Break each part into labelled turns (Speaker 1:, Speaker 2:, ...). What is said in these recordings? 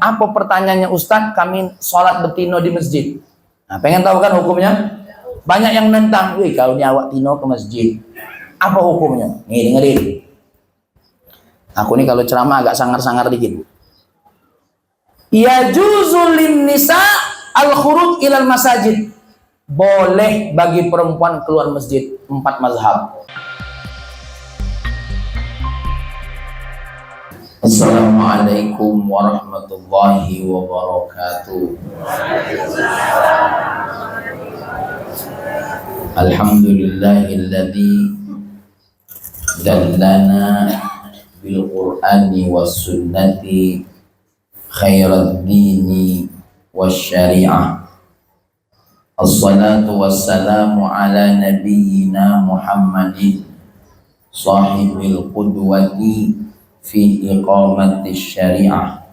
Speaker 1: Apa pertanyaannya Ustadz? Kami sholat betino di masjid. Nah, pengen tahu kan hukumnya? Banyak yang nentang, wih kalau ini awak tino ke masjid, apa hukumnya? Nih dengerin. Aku nih kalau ceramah agak sangar-sangar dikit. Ya juzulin nisa al-khuruj ilal masajid. Boleh bagi perempuan keluar masjid, 4 mazhab. Assalamualaikum warahmatullahi wabarakatuh. Alhamdulillahilladzi dallana bil qur'ani was sunnati khairat dini was syari'ah. Assalatu wassalamu ala nabiyyina Muhammadin sahibil qudwati fi iqamati syari'ah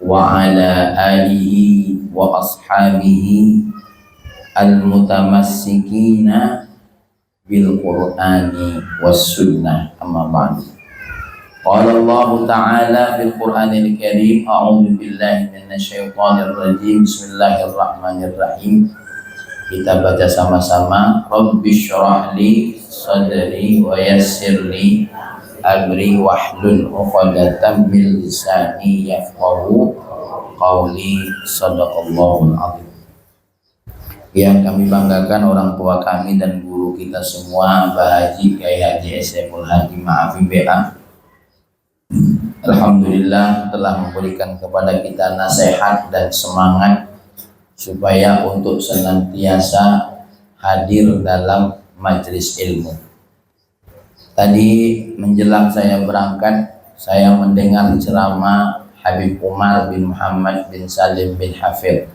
Speaker 1: wa ala alihi wa ashabihi al-mutamassikina bil qur'ani was sunnah, amma ba'du. Qala Allah ta'ala fil qur'anil karim, a'udzu billahi minasy syaithanir rajim, bismillahirrahmanirrahim. Kita baca sama-sama. Rabbish shrah li sadri wa yassir li amri wahlul 'uqdatam min lisani yafqahu qawli. Shadaqallahul azim. Yang kami banggakan orang tua kami dan guru kita semua, Mbah Haji Kyai Haji Saiful Hadi Ma'afi BA, alhamdulillah telah memberikan kepada kita nasihat dan semangat supaya untuk senantiasa hadir dalam majelis ilmu. Tadi menjelang saya berangkat, saya mendengar ceramah Habib Umar bin Muhammad bin Salim bin Hafid.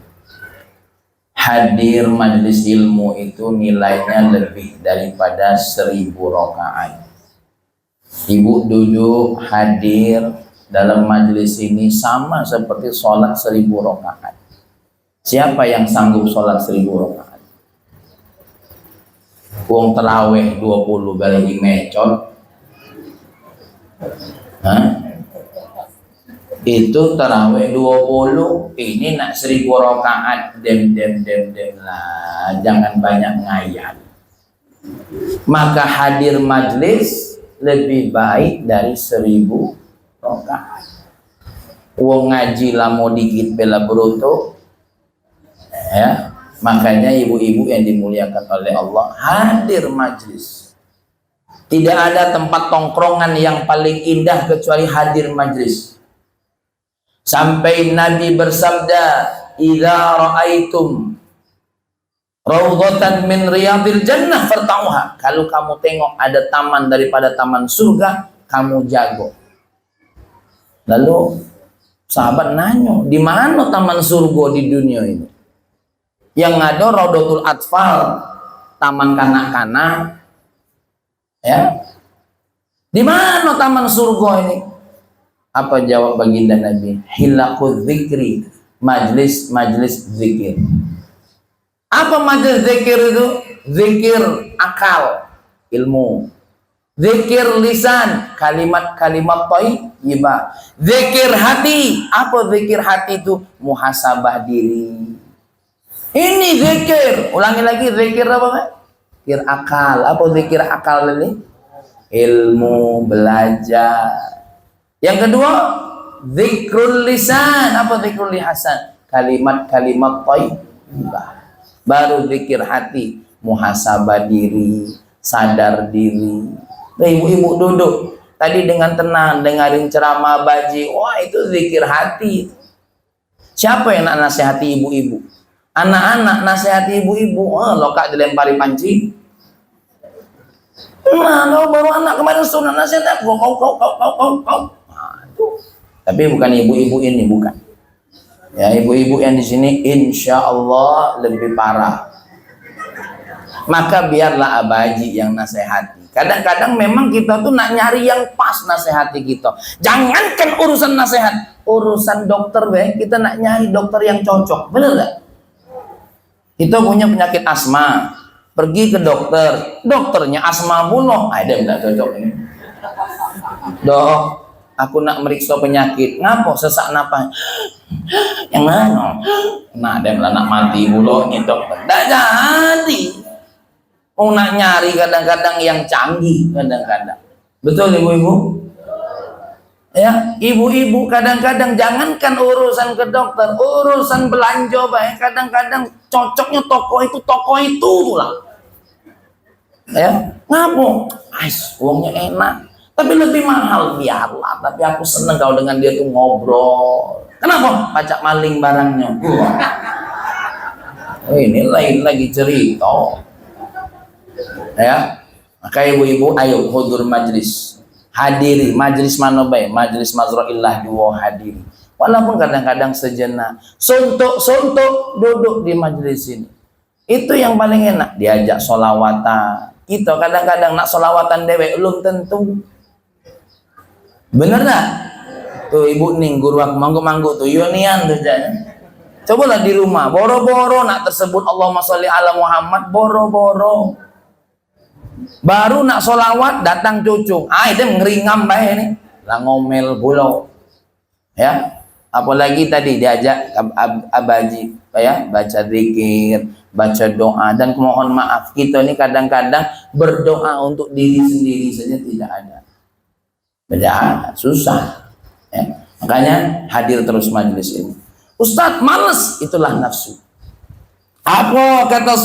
Speaker 1: Hadir majelis ilmu itu nilainya lebih daripada 1000 rakaat. Ibu duduk hadir dalam majelis ini sama seperti sholat 1000 rakaat. Siapa yang sanggup sholat 1000 rakaat? Wong terawih 20 balik mecot. Itu terawih 20, ini nak 1000 rakaat, dem lah, jangan banyak ngayal. Maka hadir majlis lebih baik dari 1000 rakaat. Wong ngaji lamo dikit bela bruto. Ya, makanya ibu-ibu yang dimuliakan oleh Allah, hadir majlis. Tidak ada tempat tongkrongan yang paling indah kecuali hadir majlis. Sampai Nabi bersabda, "Idza ra'aitum raudhatan min riyadil jannah fartauha." Kalau kamu tengok ada taman daripada taman surga, kamu jago. Lalu sahabat nanya, di mana taman surga di dunia ini? Yang ada Raudatul Atfal, taman kanak-kanak. Ya. Di mana taman surga ini? Apa jawab baginda Nabi? Hilaqul dzikri, majlis zikir. Apa majlis zikir itu? Zikir akal, ilmu. Zikir lisan, kalimat-kalimat thayyibah. Zikir hati, apa zikir hati itu? Muhasabah diri. Ini zikir, ulangi lagi, zikir apa? Zikir akal. Apa zikir akal ini? Ilmu, belajar. Yang kedua, zikrul lisan. Apa zikrul lisan? Kalimat-kalimat thayyibah. Baru zikir hati, muhasabah diri, sadar diri. Nah, ibu-ibu duduk tadi dengan tenang dengarin ceramah Baji. Wah, itu zikir hati. Siapa yang nak nasihati ibu-ibu? Anak-anak nasihati ibu-ibu, lokak dilempari panci. Nah, kau baru anak kemarin sunat nasihat kau. Tapi bukan ibu-ibu ini, bukan. Ya, ibu-ibu yang di sini insya Allah lebih parah. Maka biarlah Abaji yang nasihati. Kadang-kadang memang kita tuh nak nyari yang pas nasihati kita. Jangankan urusan nasihat, urusan dokter kita nak nyari dokter yang cocok, bener gak? Kita punya penyakit asma, pergi ke dokter, dokternya asma bunuh, ada tidak cocok ini. Dok, aku nak meriksa penyakit, ngapa sesak napas? Yang mana? Nah, ada anak mati bulonya dokter. Tidak jadi. Mau nak nyari kadang-kadang yang canggih kadang-kadang. Betul ibu-ibu? Ya, ibu-ibu kadang-kadang jangankan urusan ke dokter, urusan belanja baik kadang-kadang cocoknya toko itu lah. Ya, ngapo? Ais, uangnya enak, tapi lebih mahal biarlah. Tapi aku seneng kalau dengan dia tuh ngobrol. Kenapa? Pacak maling barangnya. Ini lain lagi cerita. Ya, maka ibu-ibu ayo hudur majlis. Hadiri majlis mana baik, majlis mazraillah dua hadiri. Walaupun kadang-kadang sejenak, suntuk duduk di majlis ini. Itu yang paling enak. Diajak solawatan. Kita kadang-kadang nak solawatan dewek belum tentu. Bener tak? Tuh ibu ning guru aku manggu-manggu tuh Yunian tuh jangan. Cobalah di rumah boro-boro nak tersebut Allahumma sholli ala Muhammad boro-boro. Baru nak solawat datang cucu, itu ngeringam baik nih, lah ngomel pulau, ya. Apalagi tadi diajak abaji, ya, baca zikir, baca doa dan mohon maaf kita ini kadang-kadang berdoa untuk diri sendiri saja tidak ada, beda susah, ya. Makanya hadir terus majelis ini. Ustadz males, itulah nafsu. Apa kata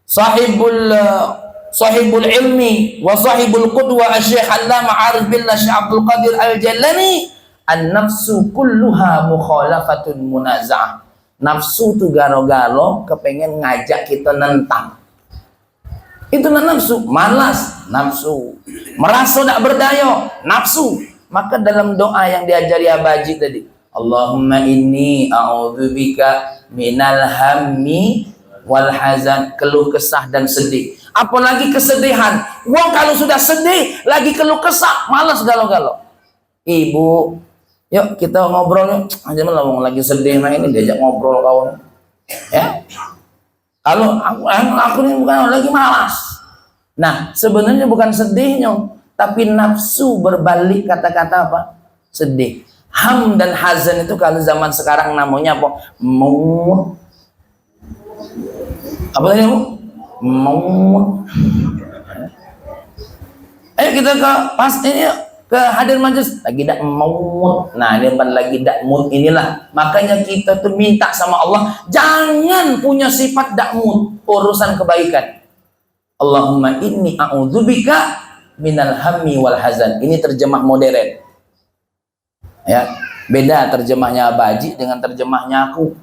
Speaker 1: sahibul ilmi wa sahibul qudwa Syekh Allama Arif Billah Syekh Abdul Qadir Al-Jallani, an-nafsu kulluha mukhalafatun munaza'ah. Nafsu tu garo-garo kepengen ngajak kita nentang. Itulah nafsu. Malas, nafsu. Merasa tak berdaya, nafsu. Maka dalam doa yang diajari Abaji tadi, Allahumma inni a'udzubika minal hammi wal hazan, keluh kesah dan sedih. Apalagi kesedihan. Wong kalau sudah sedih lagi keluh kesah, malas galau-galau. Ibu, yuk kita ngobrol yuk. Aja malah wong lagi sedih, nah ini diajak ngobrol kawan. Ya. Kalau aku ini bukan lagi malas. Nah, sebenarnya bukan sedihnya, tapi nafsu berbalik kata-kata apa? Sedih. Ham dan hazan itu kalau zaman sekarang namanya apa? Apa tadi Bu? Ayo kita ke pas ini ke hadir majelis lagi dak maut. Nah, ini lagi dak mood inilah. Makanya kita tuh minta sama Allah jangan punya sifat dak mood urusan kebaikan. Allahumma inni a'udzubika minal hammi wal hazan. Ini terjemah modern. Ya, beda terjemahnya Abaji dengan terjemahnya aku.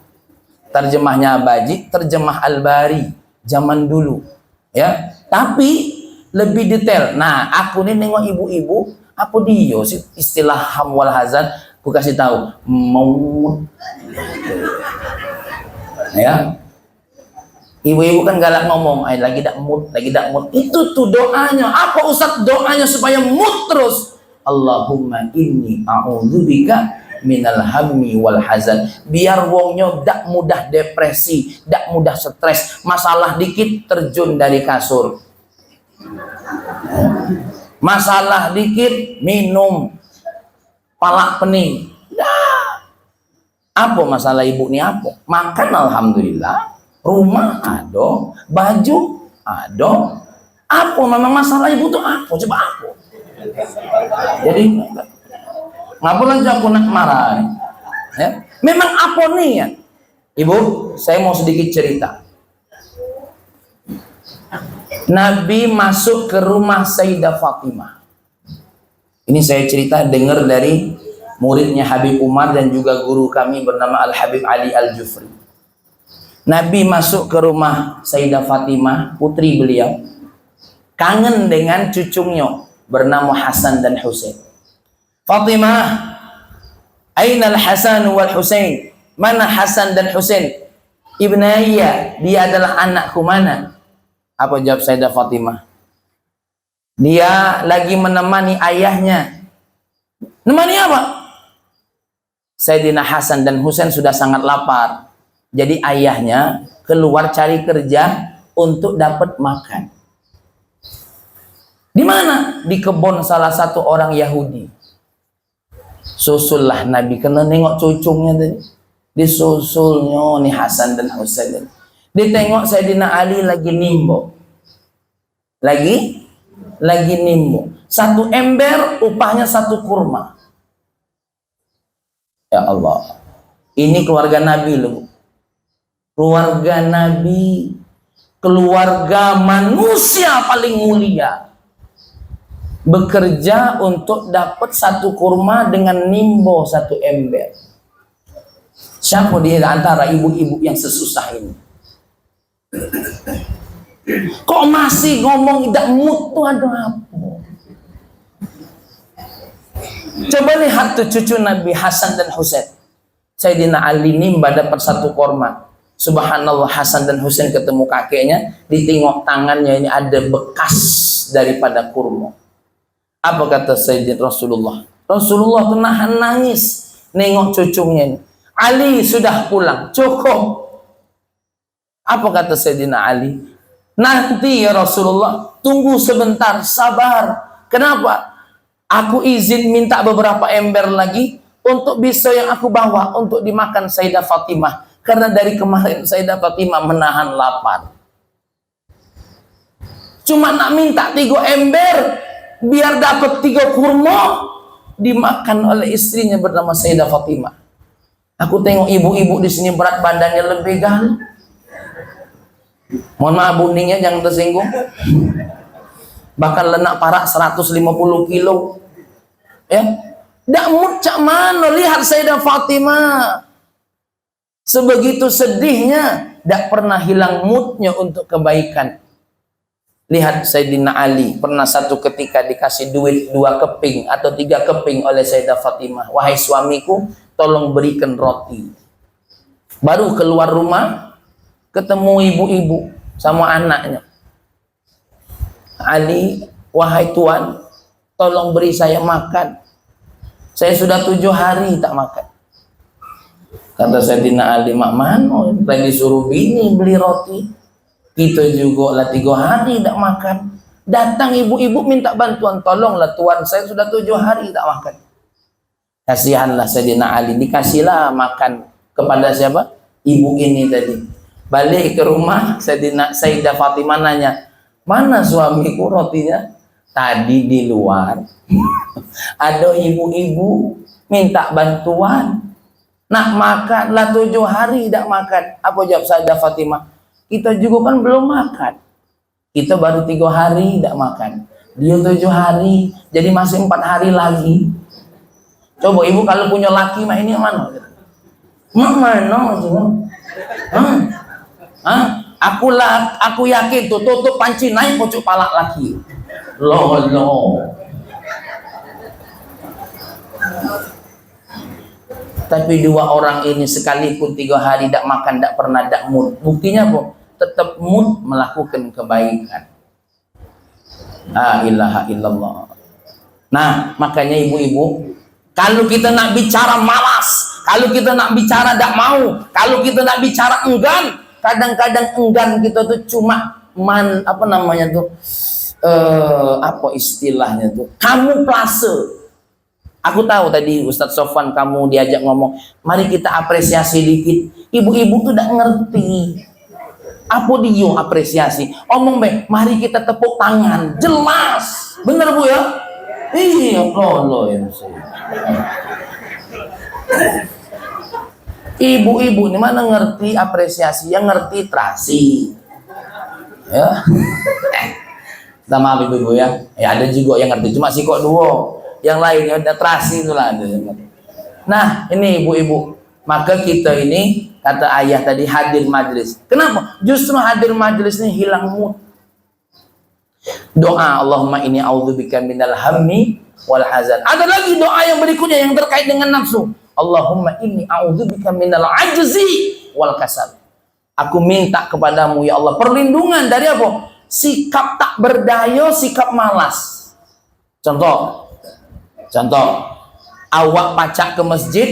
Speaker 1: Terjemahnya Abaji, terjemah Al-Bari zaman dulu, ya. Tapi lebih detail. Nah, aku nih nengok ibu-ibu, apa dia sih istilah ham wal hazan? Aku kasih tahu, mau, ya. Ibu-ibu kan galak ngomong, lagi dak mood. Itu tuh doanya. Apa Ustaz doanya supaya mood terus? Allahumma inni a'udzubika minal hammi wal hazan. Biar wongnya dak mudah depresi, dak mudah stres, masalah dikit terjun dari kasur, masalah dikit minum palak pening. Dah. Apa masalah ibu nih apa? Makan alhamdulillah, rumah ada, baju ada. Apa memang masalah ibu tuh apa? Coba apa? Jadi ngapa lagi aku nak marah? Ya? Memang apa nih ya? Ibu, saya mau sedikit cerita. Nabi masuk ke rumah Sayyidah Fatimah. Ini saya cerita dengar dari muridnya Habib Umar dan juga guru kami bernama Al-Habib Ali Al-Jufri. Nabi masuk ke rumah Sayyidah Fatimah, putri beliau. Kangen dengan cucunya bernama Hasan dan Husain. Fatimah, aina al-Hasan wal Husain? Mana Hasan dan Husain? Ibnaya, dia adalah anakku mana? Apa jawab Sayyidah Fatimah? Dia lagi menemani ayahnya. Nemani apa? Sayyidina Hasan dan Husain sudah sangat lapar. Jadi ayahnya keluar cari kerja untuk dapat makan. Di mana? Di kebun salah satu orang Yahudi. Susullah Nabi kena nengok cucunya tadi. Disusulnya nih Hasan dan Husain. Ditengok Sayyidina Ali lagi nimbo. Lagi nimbo. Satu ember upahnya satu kurma. Ya Allah. Ini keluarga Nabi loh. Keluarga Nabi, keluarga manusia paling mulia. Bekerja untuk dapat satu kurma dengan nimbo satu ember. Siapa di antara ibu-ibu yang sesusah ini? Kok masih ngomong tidak mood tuh, ada apa? Coba lihat tuh cucu Nabi Hasan dan Husain. Sayyidina Ali nimba dapat satu kurma. Subhanallah, Hasan dan Husain ketemu kakeknya, ditengok tangannya ini ada bekas daripada kurma. Apa kata Sayyidina Rasulullah? Rasulullah tuh nahan nangis nengok cucunya ini. Ali sudah pulang, cukup. Apa kata Sayyidina Ali? Nanti ya Rasulullah, tunggu sebentar, sabar. Kenapa? Aku izin minta beberapa ember lagi untuk bisa yang aku bawa untuk dimakan Sayyidah Fatimah. Karena dari kemarin Sayyidah Fatimah menahan lapar. Cuma nak minta 3 ember biar dapat 3 kurma dimakan oleh istrinya bernama Sayyidah Fatimah. Aku tengok ibu-ibu di sini berat badannya lebih gal. Mohon maaf buningnya, jangan tersinggung. Bahkan lenak parah 150 kilo. Ya, dak mood cak mana lihat Sayyidah Fatimah. Sebegitu sedihnya, dak pernah hilang moodnya untuk kebaikan. Lihat Sayyidina Ali, pernah satu ketika dikasih duit 2 keping atau 3 keping oleh Sayyidah Fatimah. Wahai suamiku, tolong berikan roti. Baru keluar rumah, ketemu ibu-ibu sama anaknya. Ali, wahai Tuan, tolong beri saya makan. Saya sudah 7 hari tak makan. Kata Sayyidina Ali, mak mano tadi suruh bini beli roti. Kita juga lah 3 hari tak makan. Datang ibu-ibu minta bantuan, tolonglah Tuan, saya sudah 7 hari tak makan. Kasihanlah Sayyidina Ali, dikasihlah makan kepada siapa? Ibu ini tadi. Balik ke rumah, Sayyidah Fatimah nanya, mana suamiku rotinya? Tadi di luar. Ada ibu-ibu minta bantuan. Nak makan lah 7 hari tak makan. Apa jawab Sayyidah Fatimah? Kita juga kan belum makan. Kita baru 3 hari tak makan. Dia 7 hari, jadi masih 4 hari lagi. Coba ibu kalau punya laki mah ini mana? Mak mana? Aku yakin tuh tutup panci naik pucuk palak laki. Loh. Tapi 2 orang ini sekalipun 3 hari tak makan, tak pernah tak mood. Buktinya apa? Tetap mood melakukan kebaikan. La ilaha illallah. Nah, makanya ibu-ibu, kalau kita nak bicara malas, kalau kita nak bicara tak mau, kalau kita nak bicara enggan, kadang-kadang enggan kita tuh cuma apa namanya tuh, apa istilahnya tuh, kamuflase. Aku tahu tadi Ustadz Sofwan kamu diajak ngomong, mari kita apresiasi dikit. Ibu-ibu tuh tidak ngerti. Apa dia apresiasi? Omong baik, mari kita tepuk tangan. Jelas. Bener Bu ya? Iya, Allah ya. Ibu-ibu ini mana ngerti apresiasi, yang ngerti terasi. Ya. Kita maaf ibu-ibu ya. Ya ada juga yang ngerti, cuma sih kok dua. Yang lainnya udah terasi itulah. Nah ini ibu-ibu, maka kita ini kata ayah tadi hadir majlis. Kenapa? Justru hadir majlis ini hilang mood. Doa Allahumma inni a'udzubika minal hammi wal hazan. Ada lagi doa yang berikutnya yang terkait dengan nafsu. Allahumma inni a'udzubika minal ajzi wal kasal. Aku minta kepadamu ya Allah perlindungan dari apa? Sikap tak berdaya, sikap malas. Contoh, awak pacak ke masjid,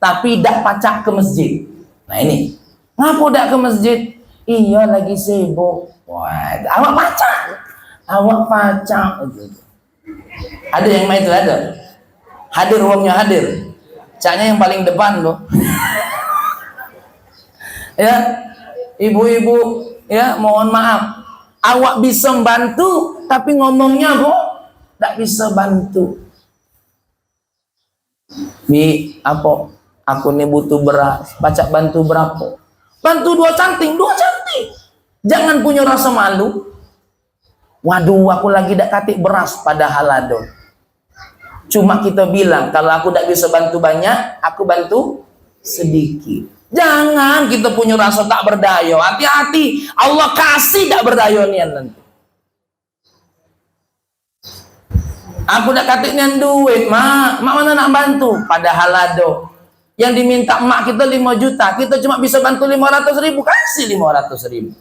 Speaker 1: tapi tidak pacak ke masjid. Nah ini, ngapa tidak ke masjid? Iya lagi sibuk. Wah, awak pacak. Ada yang main itu ada. Hadir uangnya hadir. caknya yang paling depan tuh. Ya, ibu-ibu, ya mohon maaf, awak bisa bantu tapi ngomongnya bu tak bisa bantu. Bi, apa? Aku nih butuh beras, baca bantu berapa? Bantu 2 canting, 2 canting. Jangan punya rasa malu. Waduh, aku lagi dak katik beras padahal ada. Cuma kita bilang kalau aku tak bisa bantu banyak, aku bantu sedikit. Jangan kita punya rasa tak berdaya. Hati-hati, Allah kasih tak berdaya nian nanti. Aku tak katik nian duit, mak mana nak bantu? Padahal ada. Yang diminta mak kita 5 juta, kita cuma bisa bantu 500.000, kasih 500.000.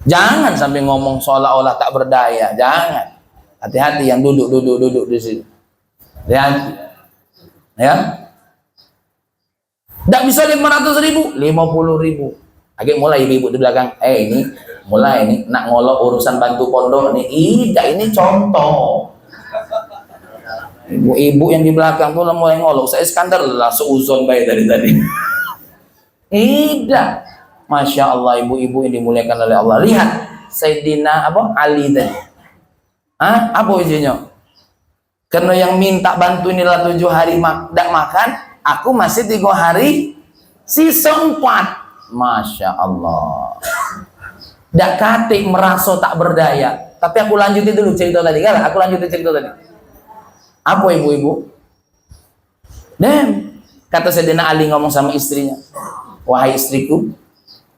Speaker 1: Jangan sampai ngomong seolah-olah tak berdaya, jangan. Hati-hati yang duduk di sini. Hati-hati. Ya. Tak bisa 500.000, 50.000. Agak mulai ibu-ibu di belakang. Ini mulai ini nak ngolok urusan bantu pondok nih. Ini contoh. Ibu-ibu yang di belakang tuh mulai ngolok. Saya Iskandar lah seuzon baik dari tadi. Tidak. Masya Allah, ibu-ibu yang dimuliakan oleh Allah. Lihat Sayyidina Ali tadi. Apa isinya? Karena yang minta bantu inilah 7 hari tidak makan, aku masih 3 hari, sisa 4. Masya Allah. Dak katik merasa tak berdaya. Tapi aku lanjutin dulu cerita tadi. Kan? Aku lanjutin cerita tadi. Apa ibu-ibu? Kata Sayyidina Ali ngomong sama istrinya. Wahai istriku,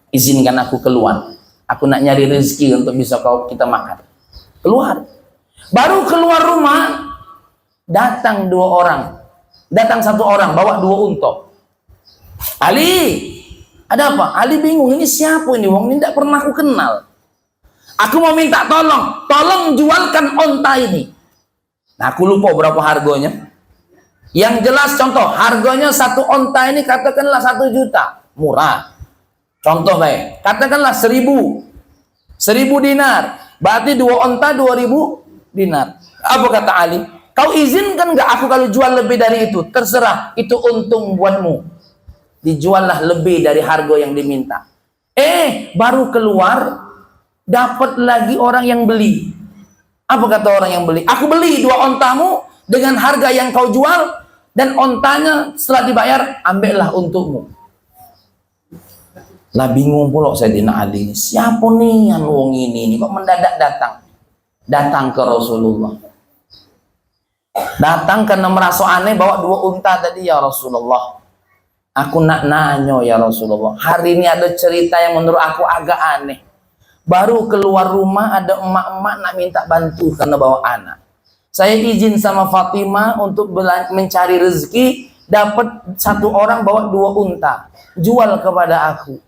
Speaker 1: izinkan aku keluar. Aku nak nyari rezeki untuk bisa kita makan. Keluar. Baru keluar rumah, datang 2 orang. Datang 1 orang, bawa 2 unta. Ali, ada apa? Ali bingung, ini siapa ini? Wong ini tidak pernah aku kenal. Aku mau minta tolong jualkan unta ini. Nah, aku lupa berapa harganya. Yang jelas contoh, harganya 1 unta ini katakanlah 1 juta. Murah. Contoh baik, katakanlah 1.000 dinar. Berarti 2 unta 2.000 dinar. Apa kata Ali? Kau izinkan nggak aku kalau jual lebih dari itu? Terserah, itu untung buatmu. Dijuallah lebih dari harga yang diminta. Baru keluar, dapat lagi orang yang beli. Apa kata orang yang beli? Aku beli 2 ontamu dengan harga yang kau jual, dan ontanya setelah dibayar, ambillah untukmu. Lah bingung pula Sayyidina Ali. Siapa nih yang wong ini kok mendadak datang ke Rasulullah. Datang karena merasa aneh bawa 2 unta tadi. Ya Rasulullah, aku nak nanya ya Rasulullah, hari ini ada cerita yang menurut aku agak aneh. Baru keluar rumah ada emak-emak nak minta bantu karena bawa anak. Saya izin sama Fatimah untuk mencari rezeki, dapat 1 orang bawa 2 unta, jual kepada aku.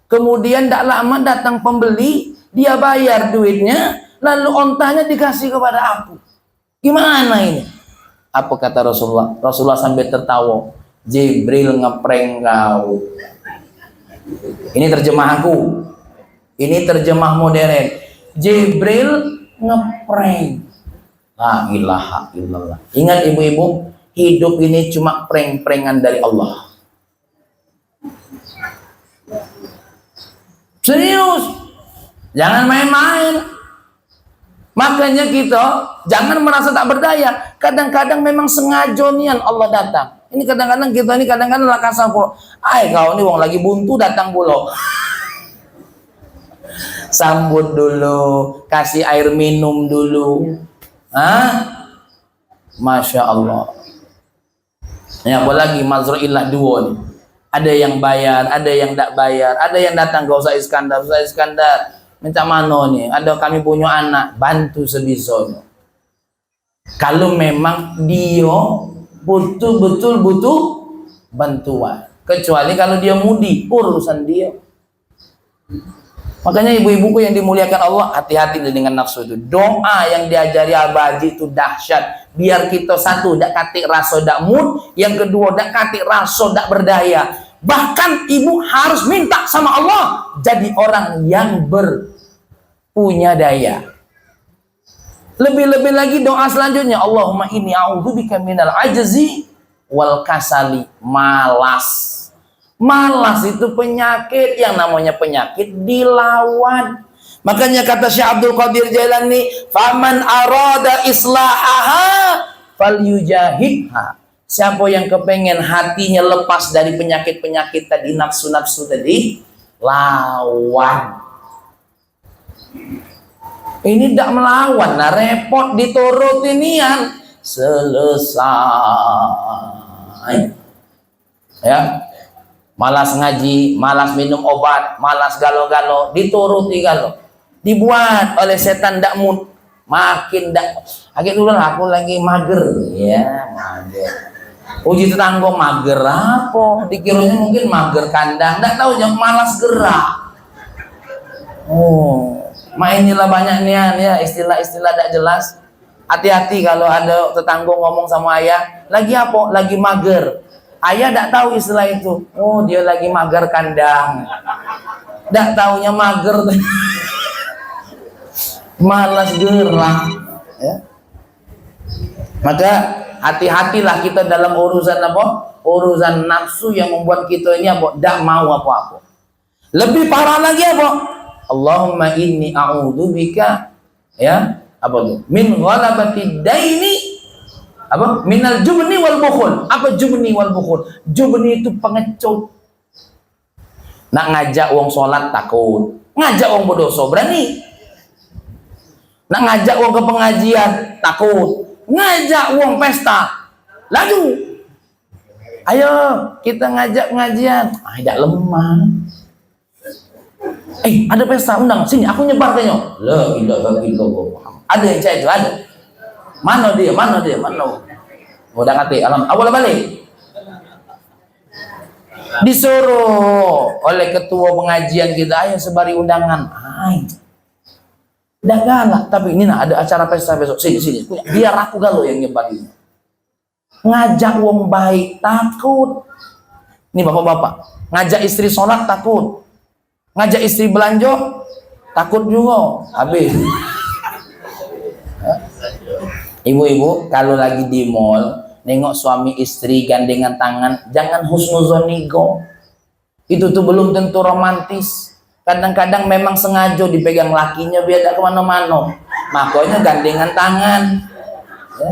Speaker 1: Kemudian tidak lama datang pembeli, dia bayar duitnya, lalu ontanya dikasih kepada aku. Gimana ini? Apa kata Rasulullah? Rasulullah sambil tertawa. Jibril ngeprank kau. Ini terjemah aku. Ini terjemah modern. Jibril ngeprank. La ilaha illallah. Ingat ibu-ibu, hidup ini cuma prank-prankan dari Allah. Serius, jangan main-main. Makanya kita jangan merasa tak berdaya. Kadang-kadang memang sengaja nian Allah datang. Ini kadang-kadang kita ini kadang-kadang lah kasar pulau. Kau ini wong lagi buntu datang pulau. Sambut dulu, kasih air minum dulu. Masya Allah. Ini apalagi Mazruillah 2 nih. Ada yang bayar, ada yang tak bayar, ada yang datang ke Ustaz Iskandar, minta mano nih, ada kami punya anak, bantu sebisanya. Kalau memang dia betul-betul butuh bantuan, kecuali kalau dia mudi, urusan dia. Makanya ibu-ibuku yang dimuliakan Allah, hati-hati dengan nafsu itu. Doa yang diajari Abah Haji itu dahsyat. Biar kita satu, dak katik rasa dak mood, yang kedua dak katik rasa dak berdaya. Bahkan ibu harus minta sama Allah jadi orang yang berpunya daya. Lebih-lebih lagi doa selanjutnya, Allahumma inni a'udzubika minal ajzi wal kasali, malas. Malas itu penyakit, yang namanya penyakit dilawan. Makanya kata Syekh Abdul Qadir Jailani, faman arada islahaha falyujahidha. Siapa yang kepengen hatinya lepas dari penyakit-penyakit tadi, nafsu-nafsu tadi, lawan. Ini tidak melawan, nah repot diturut inian selesai. Ya, malas ngaji, malas minum obat, malas galau-galau, dituruti galau, dibuat oleh setan ndak mood, makin ndak. Agak dulu lah, aku lagi mager, ya mager. Uji tetangga mager apa? Dikiranya mungkin mager kandang, ndak tahu yang malas gerak. Oh, mainilah banyak nian ya, istilah-istilah ndak jelas. Hati-hati kalau ada tetangga ngomong sama ayah, lagi apa? Lagi mager. Ayah tidak tahu istilah itu. Oh, dia lagi mager kandang. Tidak taunya mager. Malas gerah. Ya. Maka hati-hatilah kita dalam urusan apa? Urusan nafsu yang membuat kita ini apa? Tidak mau apa-apa. Lebih parah lagi apa? Allahumma inni a'udzubika, ya, apa itu? Min ghalabati daini, apa? Minal jubni wal bukhul. Apa jubni wal bukhul? Jubni itu pengecut. Nak ngajak wong sholat takut, ngajak wong berdosa berani. Nak ngajak wong ke pengajian takut, ngajak wong pesta laju. Ayo kita ngajak pengajian, tidak lemah. Ada pesta, undang sini, aku nyebar kayaknya. La ilaha illallah. Ada yang saya itu ada. Mana dia? Mana? Udah ngerti, awal balik. Disuruh oleh ketua pengajian kita, ayo sebari undangan. Udah galak, tapi ini ada acara pesta besok. Sini. Biar aku galau yang nyebar ini. Ngajak wong baik takut. Ini bapak-bapak, ngajak istri sholat takut. Ngajak istri belanja takut juga. Habis. Ibu-ibu kalau lagi di mall nengok suami istri gandengan tangan, jangan husnuzonigo. Itu tuh belum tentu romantis. Kadang-kadang memang sengaja dipegang lakinya biar tidak kemana-mana. Makanya gandengan tangan. Ya.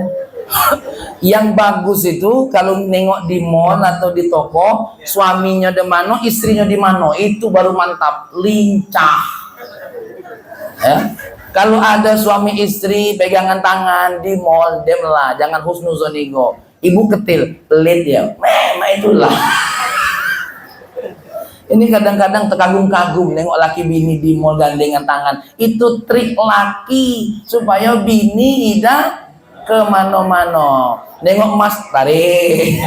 Speaker 1: Yang bagus itu kalau nengok di mall atau di toko, suaminya di mana, istrinya di mana, itu baru mantap, lincah. Ya. Kalau ada suami istri pegangan tangan di mall, demlah, jangan husnuzonigo. Ibu ketil, pelit ya, memang itulah. Ini kadang-kadang terkagum-kagum nengok laki bini di mall gandengan tangan. Itu trik laki supaya bini tidak kemana-mana. Nengok emas, tarik.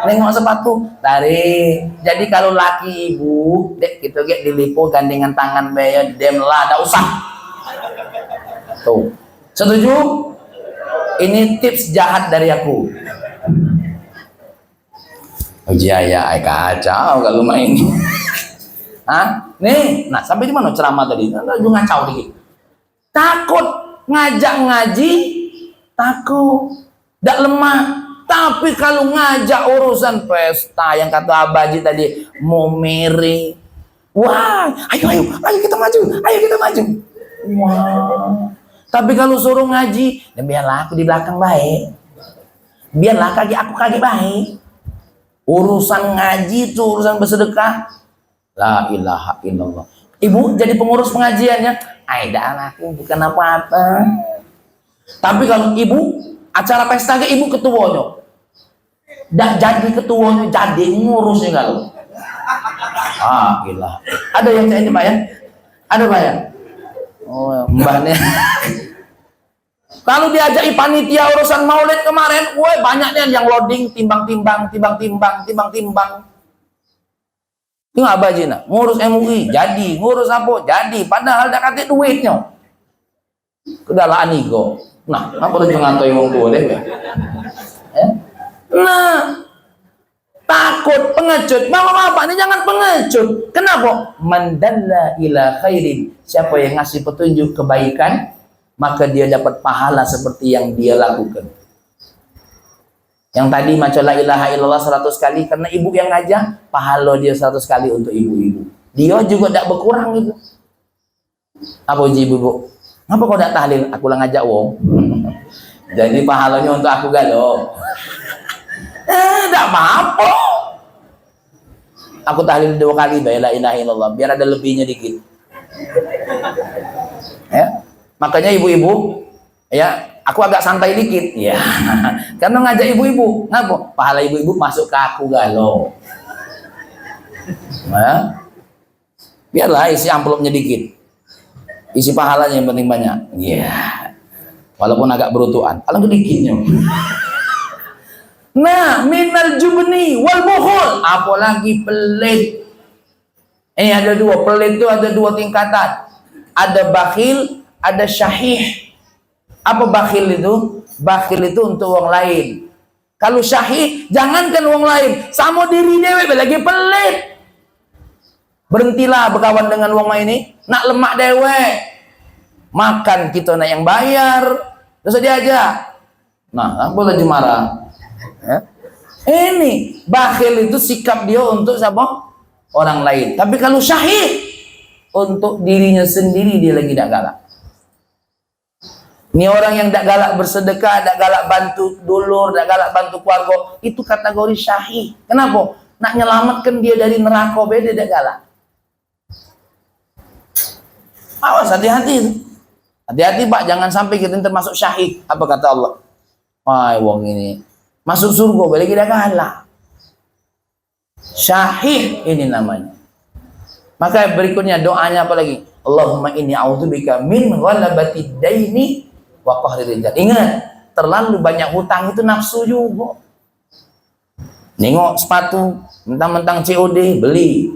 Speaker 1: Nengok sepatu, tarik. Jadi kalau laki ibu, dek gitu get dilipu gandengan tangan bayar, demlah, tidak usah. Tuh, setuju? Ini tips jahat dari aku. Oh iya, kacau kalau main. Nih, nah sampai di mana ceramah tadi? Lu ngacau dikit. Takut ngajak ngaji, takut, tidak lemah. Tapi kalau ngajak urusan pesta yang kata Abaji tadi, mau mere, wah, ayo kita maju, wah. Tapi kalau suruh ngaji, dan biarlah aku di belakang baik, biarlah aku kaki baik. Urusan ngaji itu urusan bersedekah, la ilaha illallah. Ibu jadi pengurus pengajiannya, dah aku bukan apa-apa. Tapi kalau ibu acara pesta ke ibu ketuanya, dah jadi ketuanya, jadi ngurusnya kalau. Gila. Ada yang saya ini Pak ya? Ada Pak ya? Oh, mbaknya. Kalau diajak panitia urusan maulid kemarin, woi banyaknya yang loading timbang-timbang. Itu apa Jina? Ngurus MUI, jadi. Ngurus apa? Jadi. Padahal dah kate duitnya. Kedalaan ego. Nah, apa tuh ngantoi wong tua deh ya? Nah, takut, pengecut. Bapak-bapak ini jangan pengecut. Kenapa? Mandalla ila khairin. Siapa yang ngasih petunjuk kebaikan, maka dia dapat pahala seperti yang dia lakukan. Yang tadi maca la ilaha illallah 100 kali karena ibu yang ngajak, pahala dia 100 kali untuk ibu-ibu. Dia juga tidak berkurang gitu. Apa uji ibu-ibu? Ngapa kau tidak tahlil? Aku lah ngajak wong. Jadi pahalanya untuk aku galau. Tidak apa-apa. Aku tahlil 2 kali la ilaha illallah biar ada lebihnya dikit. Ya. Makanya ibu-ibu, ya, aku agak santai dikit, ya, karena ngajak ibu-ibu, ngapa? Pahala ibu-ibu masuk ke aku galau, ya. Biarlah isi amplopnya dikit, isi pahalanya yang penting banyak, ya, walaupun agak berutuhan, kalau dikitnya. Nah, minal jubni wal bukhul, apalagi pelit. Ini ada 2, pelit itu ada 2 tingkatan, ada bakhil, ada syahih. Apa bakhil itu? Bakhil itu untuk orang lain. Kalau syahih, jangankan orang lain, sama diri dewe lagi pelit. Berhentilah berkawan dengan orang ini, nak lemak dewe. Makan kita nak yang bayar, terus dia aja. Nah, apa lagi marah? Ya? Ini bakhil itu sikap dia untuk siapa? Orang lain. Tapi kalau syahih, untuk dirinya sendiri dia lagi tidak galak. Ini orang yang tidak galak bersedekah, tidak galak bantu dulur, tidak galak bantu keluarga, itu kategori syahih. Kenapa? Nak nyelamatkan dia dari neraka, beda tidak galak. Awas, hati-hati. Hati-hati Pak, jangan sampai kita termasuk syahih. Apa kata Allah? Wah, wong ini masuk surga, beda tidak galak. Syahih ini namanya. Maka berikutnya doanya apa lagi? Allahumma inni a'udzubika min ghalabatid daini wa qahri rijal. Ingat, terlalu banyak hutang itu nafsu juga. Nengok sepatu, mentang-mentang COD, beli.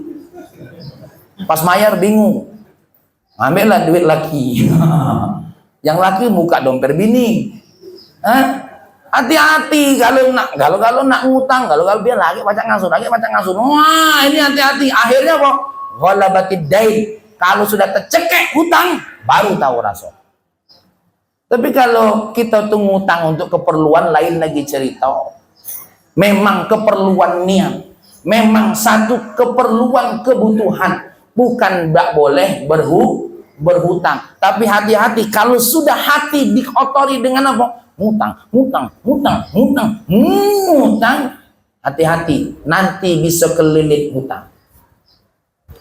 Speaker 1: Pas bayar bingung. Ambillah duit laki. Yang laki buka dompet bini. Hati-hati kalau nak ngutang, kalau biar lagi baca ngasun. Wah, ini hati-hati. Akhirnya apa? Ghalabatid dain. Kalau sudah tercekek hutang, baru tahu rasa. Tapi kalau kita tuh ngutang untuk keperluan lain lagi cerita. Memang keperluan niat. Memang satu keperluan kebutuhan. Bukan tak boleh berhutang. Tapi hati-hati kalau sudah hati dikotori dengan apa? Ngutang. Hati-hati. Nanti bisa kelilit hutang.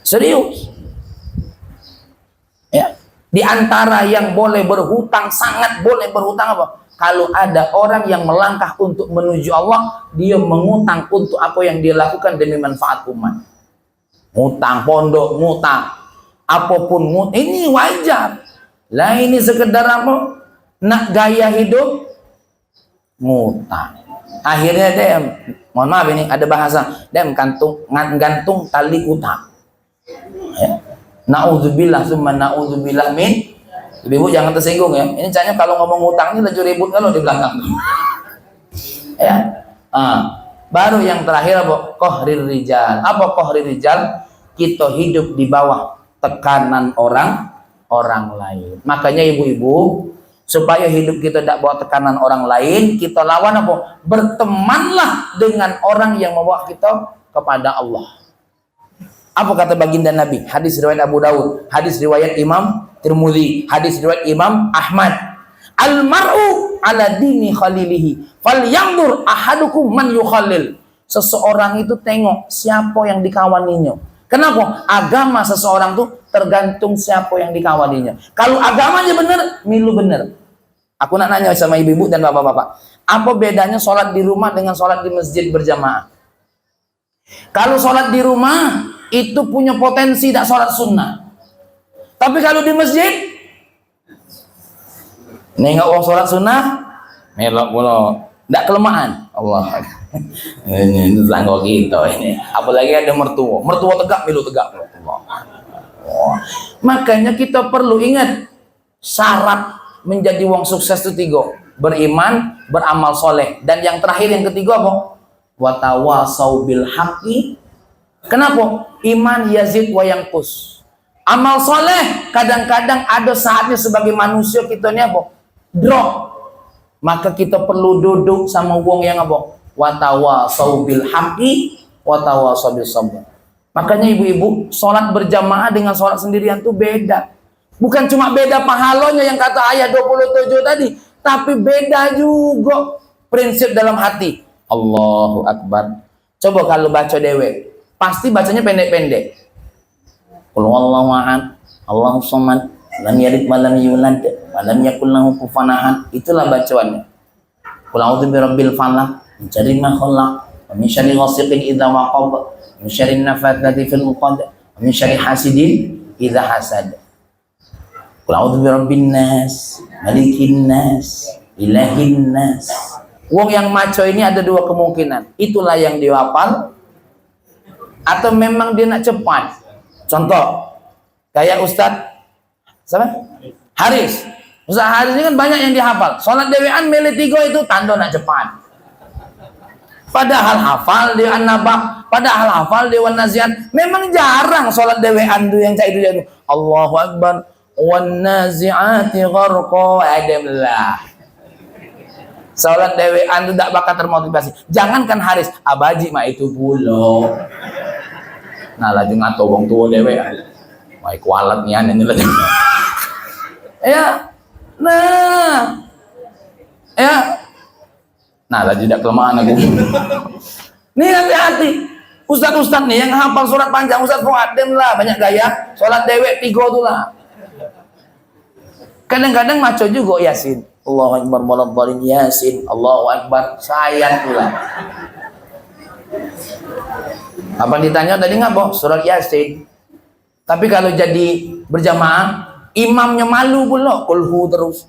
Speaker 1: Serius. Ya. Di antara yang boleh berhutang, sangat boleh berhutang apa? Kalau ada orang yang melangkah untuk menuju Allah, dia mengutang untuk apa yang dia lakukan demi manfaat umat. Ngutang pondok, ngutang apapun, ini wajar. Lah ini sekedar apa? Nak gaya hidup, ngutang. Akhirnya dia, mohon maaf ini ada bahasa, dia gantung tali utang. Ya. Na'udzubillah summa na'udzubillah min. Ibu jangan tersinggung ya. Ini caranya kalau ngomong utang ini laju ribut kalau di belakang. Ya. Baru yang terakhir apa? Qahrir rijal. Apa qahrir rijal? Kita hidup di bawah tekanan orang lain. Makanya ibu-ibu, supaya hidup kita tidak bawa tekanan orang lain, kita lawan apa? Bertemanlah dengan orang yang membawa kita kepada Allah. Apa kata baginda Nabi? Hadis riwayat Abu Daud, hadis riwayat Imam Tirmidzi, hadis riwayat Imam Ahmad. Al-mar'u ala dini khalilihi, falyanzur ahadukum man yukhalil. Seseorang itu tengok siapa yang dikawaninya. Kenapa? Agama seseorang tuh tergantung siapa yang dikawaninya. Kalau agamanya benar, milu benar. Aku nak nanya sama ibu-ibu dan bapak-bapak, apa bedanya sholat di rumah dengan sholat di masjid berjamaah? Kalau sholat di rumah itu punya potensi tidak sholat sunnah. Tapi kalau di masjid, nengok orang sholat sunnah, melok mulu, tidak kelemahan. Allah, ini tangga kita ini. Apalagi ada mertua tegak, milu tegak. Allah. Makanya kita perlu ingat syarat menjadi wong sukses itu 3: beriman, beramal soleh, dan yang terakhir yang ketiga apa? Watawasau bil haqqi. Kenapa? Iman yazid wa yanqus. Amal soleh kadang-kadang ada saatnya sebagai manusia kita ini apa? Drop. Maka kita perlu duduk sama wong yang apa? wa tawasau bil haqqi wa tawasau bis sabr. Makanya ibu-ibu, sholat berjamaah dengan sholat sendirian tuh beda. Bukan cuma beda pahalanya yang kata ayat 27 tadi, tapi beda juga prinsip dalam hati. Allahu Akbar. Coba kalau baca dewe, pasti bacanya pendek-pendek. Qul huwallahu ahad, Allahus samad, lam yalid wa lam yulad wa lam yakul lahu kufuwan ahad. Itulah bacaannya. Qul a'udzu birabbil falaq, min syarri ma khalaq, wa min syarri ghasiqin idza waqab, wa min syarri nafatsati fil 'uqad, wa min syarri hasidin idza hasad. Qul a'udzu birabbin nas, malikin nas, ilahin nas. Wong yang maco ini ada dua kemungkinan. Itulah yang dihafal atau memang dia nak cepat. Contoh, kayak Ustadz siapa? Haris. Ustadz Haris ini kan banyak yang dihafal. Sholat dewean milih 3 itu tanda nak cepat. Padahal hafal dewan nabah, padahal hafal dewan nazian. Memang jarang sholat dewean itu yang cak itu. Allahu Akbar. Wan nazi'ati gharqa. Adamlah. Sholat dewean itu tak bakal termotivasi. Jangankan Haris, abaji mah itu pulau. Nah, lagi ngato wong tua dewean. Mai kualat nian ini lagi. Ya. Nah. Ya. Nah, lagi tidak kelemahan aku. Nih hati-hati. Ustaz-ustaz nih yang hafal surat panjang, Ustaz Fuad lah banyak gaya. Sholat dewek 3 tuh lah. Kadang-kadang maco juga Yasin. Allahu Akbar waladhdallin Yasin. Allahu Akbar sayang pula. Apa ditanya tadi nggak boh surat Yasin. Tapi kalau jadi berjamaah, imamnya malu pula, kulhu terus.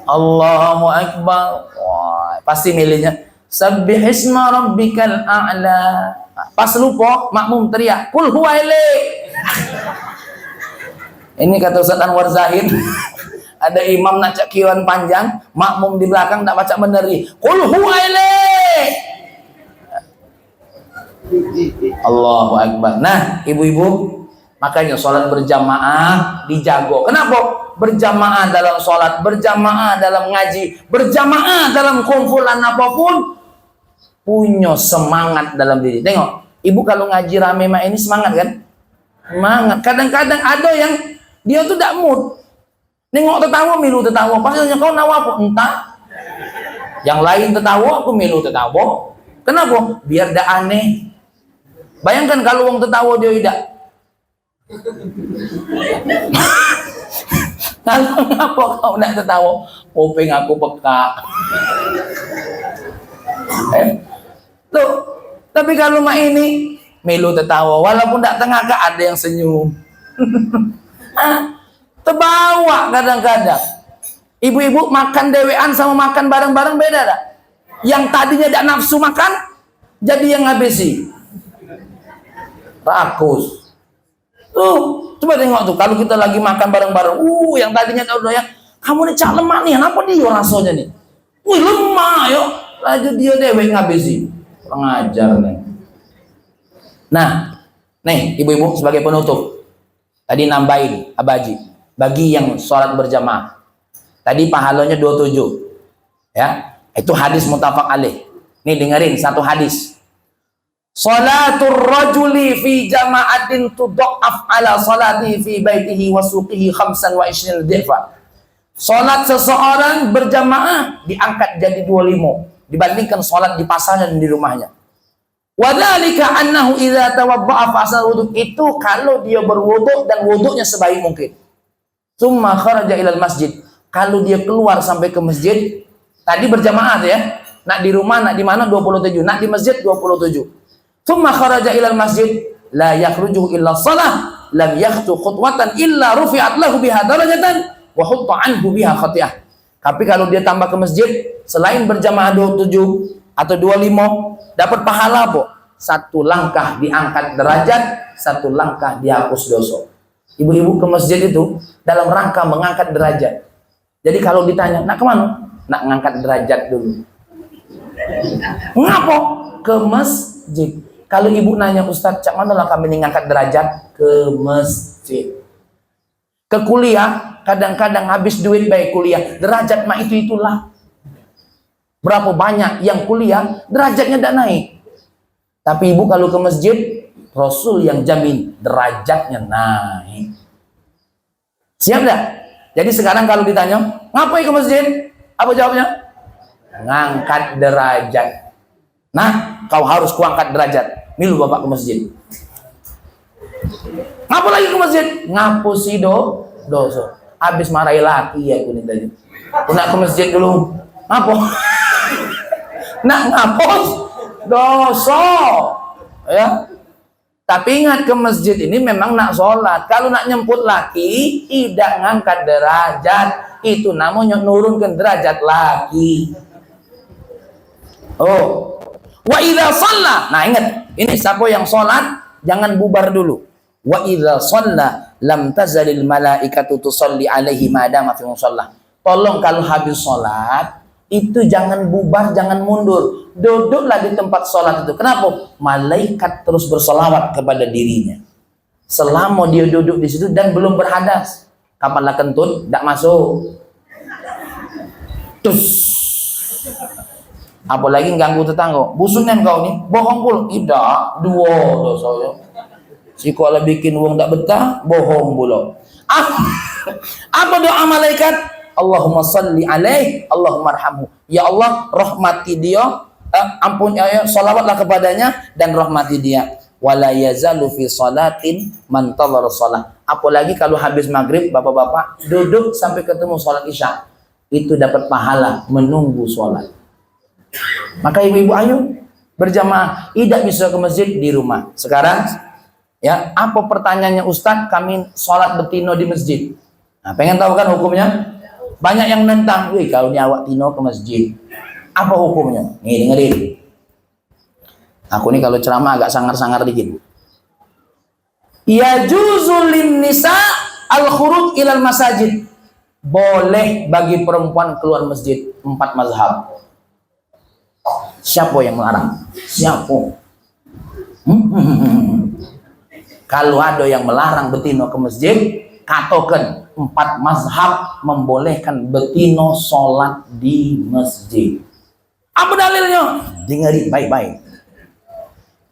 Speaker 1: Allahu Akbar. Wah, pasti milihnya Sabbihisma rabbikal a'la. Pas lupa, makmum teriak, Qul huwa Ini kata Ustaz Anwar Zahid. Ada imam nak cakiran panjang, makmum di belakang tak baca benar. Qul huwa Allahu Akbar. Nah, ibu-ibu, makanya sholat berjamaah dijago. Kenapa? Berjamaah dalam sholat, berjamaah dalam ngaji, berjamaah dalam kumpulan apapun, punya semangat dalam diri. Tengok, ibu kalau ngaji rame mak ini semangat kan? Semangat. Kadang-kadang ada yang dia tuh tak mood. Nengok tertawa, milu tertawa. Pasnya kau nawa apa? Entah. Yang lain tertawa, aku milu tertawa. Kenapa? Biar dah aneh. Bayangkan kalau orang tertawa dia tidak. Kalau kenapa kau nak tertawa? Kuping aku peka. Tuh. Tapi kalau mak ini milu tertawa, walaupun tak tengah ada yang senyum. Terbawa kadang-kadang. Ibu-ibu makan dewean sama makan bareng-bareng beda tak? Yang tadinya tak nafsu makan, jadi yang ngabisi. Rakus. Tuh, coba tengok tuh kalau kita lagi makan bareng-bareng. Yang tadinya kau doyan, kamu nih cak lemak nih, kenapa dia rasanya nih? Wih, lemah yo. Laju dia dewek ngabisi. Kurang ajar nih. Nah, nih ibu-ibu sebagai penutup. Tadi nambahin abaji bagi yang sholat berjamaah. Tadi pahalanya 27. Ya, itu hadis muttafaq alaih. Nih dengerin satu hadis. Salatul rajuli fi jama'atin tudha'af ala salati fi baitihi wa suqihi 25 dhifa. Salat seseorang berjamaah diangkat jadi 25 dibandingkan salat di pasar dan di rumahnya. Wa dzalika annahu idza tawadda'a fa asal wudu, itu kalau dia berwudu dan wudunya sebaik mungkin. Tsumma kharaja ilal masjid, kalau dia keluar sampai ke masjid, tadi berjamaah ya. Nak di rumah, nak di mana 27, nak di masjid 27. Tsumma kharaja ilal masjid la yakhruju illa shalah lam yakhtu khutwatan illa rufi'at lahu biha darajatan wa hutta anhu biha khati'ah. Tapi kalau dia tambah ke masjid selain berjamaah 27 atau 25 dapat pahala po. Satu langkah diangkat derajat, satu langkah dihapus dosa. Ibu-ibu ke masjid itu dalam rangka mengangkat derajat. Jadi kalau ditanya, nak kemana? Nak ngangkat derajat dulu. Ngapa? Ke masjid. Kalau ibu nanya, Ustadz, cak mana lah kami ngangkat derajat? Ke masjid. Ke kuliah, kadang-kadang habis duit baik kuliah. Derajat mah itu-itulah. Berapa banyak yang kuliah, derajatnya tidak naik. Tapi ibu kalau ke masjid, Rasul yang jamin derajatnya naik. Siap tidak? Jadi sekarang kalau ditanya, ngapain ke masjid? Apa jawabnya? Ngangkat derajat. Nah, kau harus kuangkat derajat. Milu bapak ke masjid. Ngapa lagi ke masjid? Ngapusi dosa. Habis marahi laki ya aku nih tadi. Aku nak ke masjid dulu. Ngapa? Nak ngapus dosa. Ya. Tapi ingat ke masjid ini memang nak sholat. Kalau nak nyemput laki, tidak ngangkat derajat. Itu namanya nurunkan derajat laki. Oh. Wa idza shalla. Nah ingat, ini siapa yang sholat, jangan bubar dulu. Wa idza shalla lam tazalil malaikatu tusalli alaihi madama fi musalla. Tolong kalau habis sholat, itu jangan bubar, jangan mundur. Duduklah di tempat sholat itu. Kenapa? Malaikat terus bersolawat kepada dirinya. Selama dia duduk di situ dan belum berhadas. Kapanlah kentut, tidak masuk. Tus. Apalagi ganggu tetangga. Busuknya kau nih, bohong pul. Tidak, dua dosa. Si kalau bikin uang tidak betah, bohong pula. Apa doa malaikat? Allahumma salli alaih, Allahumma arhamhu. Ya Allah, rahmati dia, ampun ya, salawatlah kepadanya dan rahmati dia. Wala yazalu fi salatin man tadhara shalah. Apalagi kalau habis maghrib, bapak-bapak duduk sampai ketemu salat isya. Itu dapat pahala menunggu salat. Maka ibu-ibu ayo berjamaah, tidak bisa ke masjid di rumah. Sekarang ya, apa pertanyaannya Ustadz? Kami salat betino di masjid. Nah, pengen tahu kan hukumnya? Banyak yang nentang, wih kalau ni awak tino ke masjid, apa hukumnya? Nih dengerin. Aku nih kalau ceramah agak sangar-sangar dikit. Ya juzulin nisa al khuruj ilal masajid. Boleh bagi perempuan keluar masjid, 4 mazhab. Siapa yang melarang? Siapa? Kalau ada yang melarang betino ke masjid, katakan 4 mazhab membolehkan betino sholat di masjid. Apa dalilnya? Dengerin baik-baik.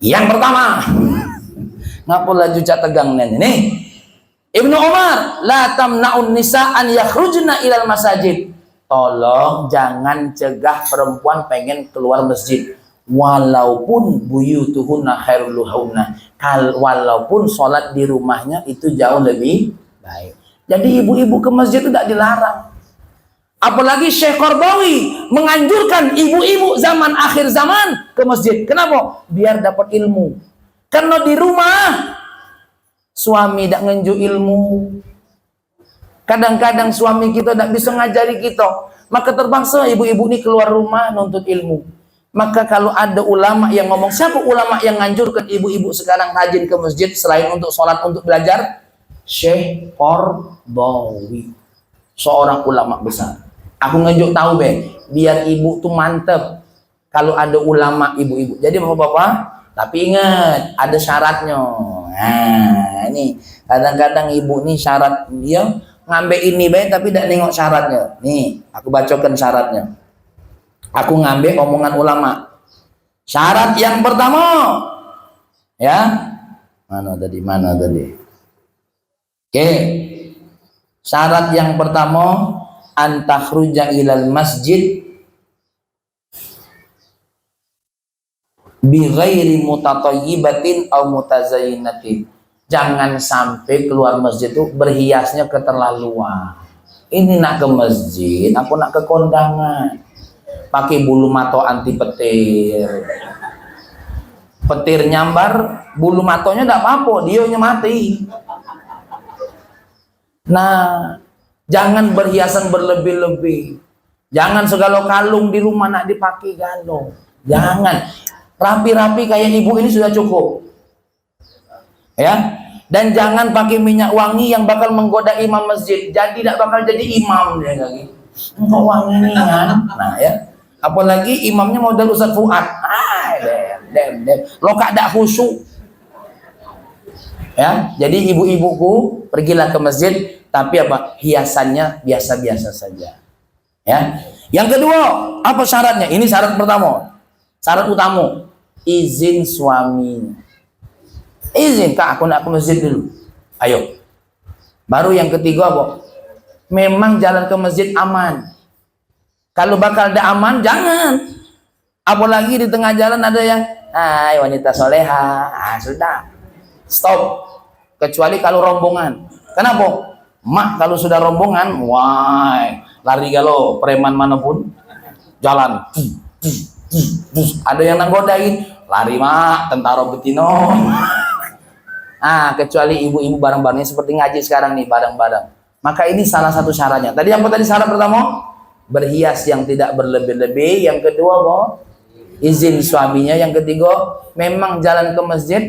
Speaker 1: Yang pertama, ngapa laju cat tegang ini? Ibnu Umar, la tamna'un nisa an yakhrujna ilal masajid. Tolong jangan cegah perempuan pengen keluar masjid. Walaupun buyutuhunna khairul lahunna. Walaupun sholat di rumahnya itu jauh lebih baik. Jadi ibu-ibu ke masjid itu tidak dilarang. Apalagi Syekh Qardawi menganjurkan ibu-ibu zaman akhir zaman ke masjid. Kenapa? Biar dapat ilmu. Karena di rumah suami tidak ngenju ilmu. Kadang-kadang suami kita tidak bisa ngajari kita. Maka terpaksa ibu-ibu ini keluar rumah nuntut ilmu. Maka kalau ada ulama yang ngomong, siapa ulama yang nganjurkan ibu-ibu sekarang rajin ke masjid selain untuk sholat, untuk belajar? Syekh Qardawi, seorang ulama besar. Aku ngejuk tahu biar ibu tuh mantep kalau ada ulama ibu-ibu. Jadi bapak-bapak, tapi ingat ada syaratnya. Nah ini kadang-kadang ibu nih syarat dia ngambil ini baik tapi tidak nengok syaratnya. Nih aku bacakan syaratnya. Aku ngambil omongan ulama. Syarat yang pertama, ya mana tadi? Oke, syarat yang pertama antakhruja ilal masjid bi ghairi mutatayyibatin aw mutazayyinatin. Jangan sampai keluar masjid itu berhiasnya keterlaluan. Ini nak ke masjid, aku nak ke kondangan. Pakai bulu mato anti petir. Petir nyambar, bulu matonya tidak apa-apa, dionya mati. Nah, jangan berhiasan berlebih-lebih. Jangan segala kalung di rumah nak dipakai galon. Jangan. Rapi-rapi kayak ibu ini sudah cukup. Ya. Dan jangan pakai minyak wangi yang bakal menggoda imam masjid. Jadi tidak bakal jadi imam dia lagi. Enggak wangi nih kan. Nah, ya. Apalagi imamnya model Ustaz Fuad. Dem. Lo kada khusyuk. Ya, jadi ibu-ibuku pergilah ke masjid, tapi apa? Hiasannya biasa-biasa saja. Ya. Yang kedua, apa syaratnya? Ini syarat pertama. Syarat utama, izin suami. Izin, Kak, aku nak ke masjid dulu. Ayo. Baru yang ketiga apa? Memang jalan ke masjid aman. Kalau bakal ada aman, jangan. Apalagi di tengah jalan ada yang, hai wanita soleha, sudah. Stop. Kecuali kalau rombongan. Kenapa? Mak kalau sudah rombongan, wah, lari galau, preman manapun, jalan. Ada yang nanggodain, lari mak, tentara betino. Kecuali ibu-ibu bareng-barengnya seperti ngaji sekarang nih, bareng-bareng. Maka ini salah satu syaratnya. Tadi apa tadi syarat pertama? Berhias yang tidak berlebih-lebih. Yang kedua apa? Izin suaminya. Yang ketiga, memang jalan ke masjid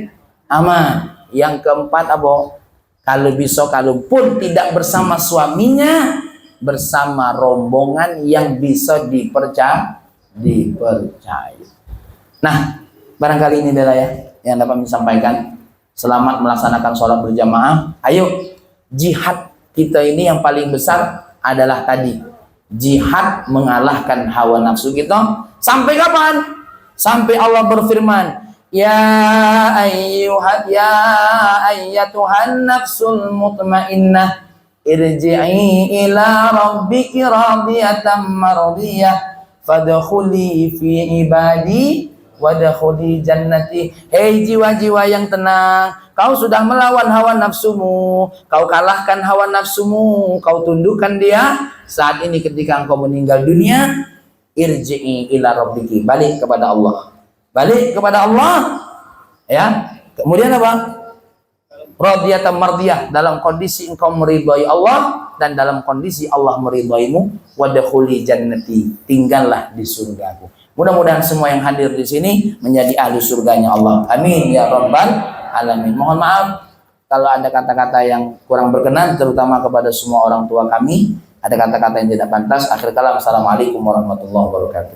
Speaker 1: aman. Yang keempat apa? Kalau bisa, kalaupun tidak bersama suaminya, bersama rombongan yang bisa dipercaya. Nah, barangkali ini adalah ya yang dapat disampaikan. Selamat melaksanakan sholat berjamaah. Ayo, jihad kita ini yang paling besar adalah tadi, jihad mengalahkan hawa nafsu kita. Sampai kapan? Sampai Allah berfirman, ya ayyatuhan nafsul mutmainnah irji'i ila rabbiki radiyatan mardiyah fadkhuli fi ibadi wadkhuli jannati. Hei jiwa-jiwa yang tenang, kau sudah melawan hawa nafsumu, kau kalahkan hawa nafsumu, kau tundukkan dia. Saat ini ketika engkau meninggal dunia, irji'i ila rabbiki, balik kepada Allah. Balik kepada Allah, ya. Kemudian apa? Radiyatan mardiyah, dalam kondisi engkau meridhai Allah dan dalam kondisi Allah meridhaimu. Wadkhuli jannati, tinggallah di surgaku. Mudah-mudahan semua yang hadir di sini menjadi ahli surganya Allah. Amin ya rabbal alamin. Mohon maaf kalau ada kata-kata yang kurang berkenan, terutama kepada semua orang tua kami. Ada kata-kata yang tidak pantas. Akhir kalam, assalamualaikum warahmatullahi wabarakatuh.